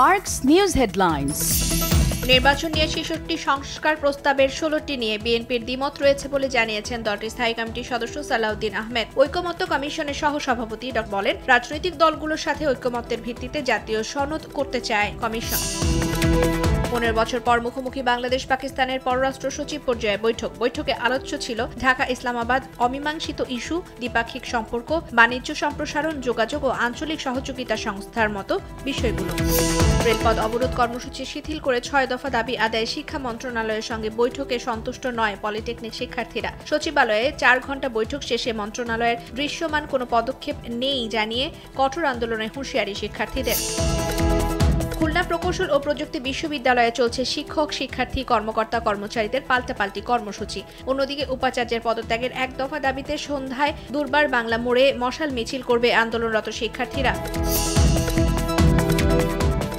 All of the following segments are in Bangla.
Mark's News Headlines. নির্বাচন নিয়ে ৬৬টি সংস্কার প্রস্তাবের ১৬টি নিয়ে বিএনপির দ্বিমত রয়েছে বলে জানিয়েছেন দলটির স্থায়ী কমিটির সদস্য সালাউদ্দিন আহমেদ। ঐকমত্য কমিশনের সহসভাপতি বলেন, রাজনৈতিক দলগুলোর সাথে ঐকমত্যের ভিত্তিতে জাতীয় সনদ করতে চায় কমিশন। ১৫ বছর পর মুখোমুখি বাংলাদেশ পাকিস্তানের পররাষ্ট্র সচিব পর্যায়ে বৈঠকে আলোচ্য ছিল ঢাকা ইসলামাবাদ অমীমাংসিত ইস্যু, দ্বিপাক্ষিক সম্পর্ক, বাণিজ্য সম্প্রসারণ, যোগাযোগ ও আঞ্চলিক সহযোগিতা সংস্থার মতো বিষয়গুলো। রেলপথ অবরোধ কর্মসূচি শিথিল করে ৬ দফা দাবি আদায়ে শিক্ষা মন্ত্রণালয়ের সঙ্গে বৈঠকে সন্তুষ্ট নয় পলিটেকনিক শিক্ষার্থীরা। সচিবালয়ে ৪ ঘণ্টা বৈঠক শেষে মন্ত্রণালয়ের দৃশ্যমান কোনো পদক্ষেপ নেই জানিয়ে কঠোর আন্দোলনে হুঁশিয়ারি শিক্ষার্থীদের। খুলনা প্রকৌশল ও প্রযুক্তি বিশ্ববিদ্যালয়ে চলছে শিক্ষক, শিক্ষার্থী, কর্মকর্তা, কর্মচারীদের পাল্টাপাল্টি কর্মসূচি। অন্যদিকে উপাচার্যের পদত্যাগের ১ দফা দাবিতে সন্ধ্যায় দুর্বার বাংলা মোড়ে মশাল মিছিল করবে আন্দোলনরত শিক্ষার্থীরা।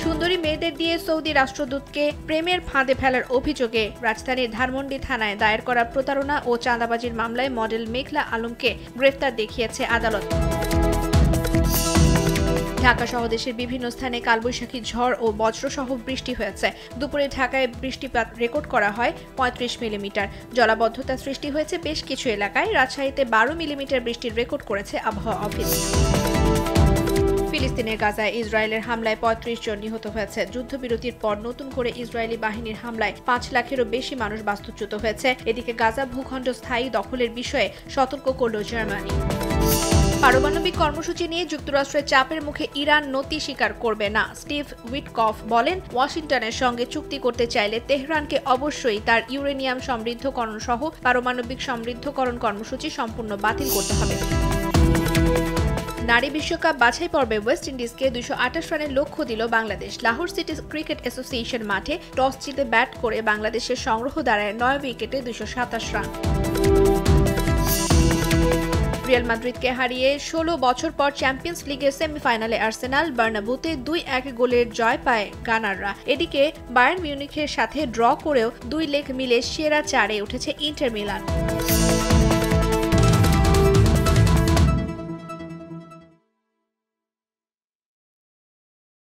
সুন্দরী মেয়েদের দিয়ে সৌদি রাষ্ট্রদূতকে প্রেমের ফাঁদে ফেলার অভিযোগে রাজধানীর ধানমন্ডি থানায় দায়ের করা প্রতারণা ও চাঁদাবাজির মামলায় মডেল মেঘলা আলমকে গ্রেফতার দেখিয়েছে আদালত। ঢাকা সহ দেশের বিভিন্ন স্থানে কালবৈশাখী ঝড় ও বজ্রসহ বৃষ্টি হয়েছে। দুপুরে ঢাকায় বৃষ্টিপাত রেকর্ড করা হয় ৩৫ মিলিমিটার। জলাবদ্ধতা সৃষ্টি হয়েছে বেশ কিছু এলাকায়। রাজশাহীতে ১২ মিলিমিটার বৃষ্টির রেকর্ড করেছে আবহাওয়া অফিস। ফিলিস্তিনের গাজায় ইসরায়েলের হামলায় ৩৫ জন নিহত হয়েছে। যুদ্ধবিরতির পর নতুন করে ইসরায়েলি বাহিনীর হামলায় ৫ লাখেরও বেশি মানুষ বাস্তুচ্যুত হয়েছে। এদিকে গাজা ভূখণ্ড স্থায়ী দখলের বিষয়ে সতর্ক করল জার্মানি। পারমাণবিক কর্মসূচি নিয়ে যুক্তরাষ্ট্রের চাপের মুখে ইরান নতি স্বীকার করবে না। স্টিভ উইটকফ বলেন, ওয়াশিংটনের সঙ্গে চুক্তি করতে চাইলে তেহরানকে অবশ্যই তার ইউরেনিয়াম সমৃদ্ধকরণ সহ পারমাণবিক সমৃদ্ধকরণ কর্মসূচি সম্পূর্ণ বাতিল করতে হবে। নারী বিশ্বকাপ বাছাই পর্বে ওয়েস্ট ইন্ডিজকে ২২৮ রানের লক্ষ্য দিল Bangladesh. Lahore city cricket association মাঠে টস জিতে ব্যাট করে বাংলাদেশের সংগ্রহ দাঁড়ায় ৯ উইকেটে ২২৭ রান। রিয়াল মাদ্রিদকে হারিয়ে ১৬ বছর পর চ্যাম্পিয়ন্স লিগের সেমিফাইনালে আর্সেনাল। বার্নাব্যুতে ২-১ গোলের জয় পায় গানাররা। এদিকে বায়ার্ন মিউনিখের সাথে ড্র করেও ২ লেগ মিলে সেরা ৪-এ উঠেছে ইন্টার মিলান।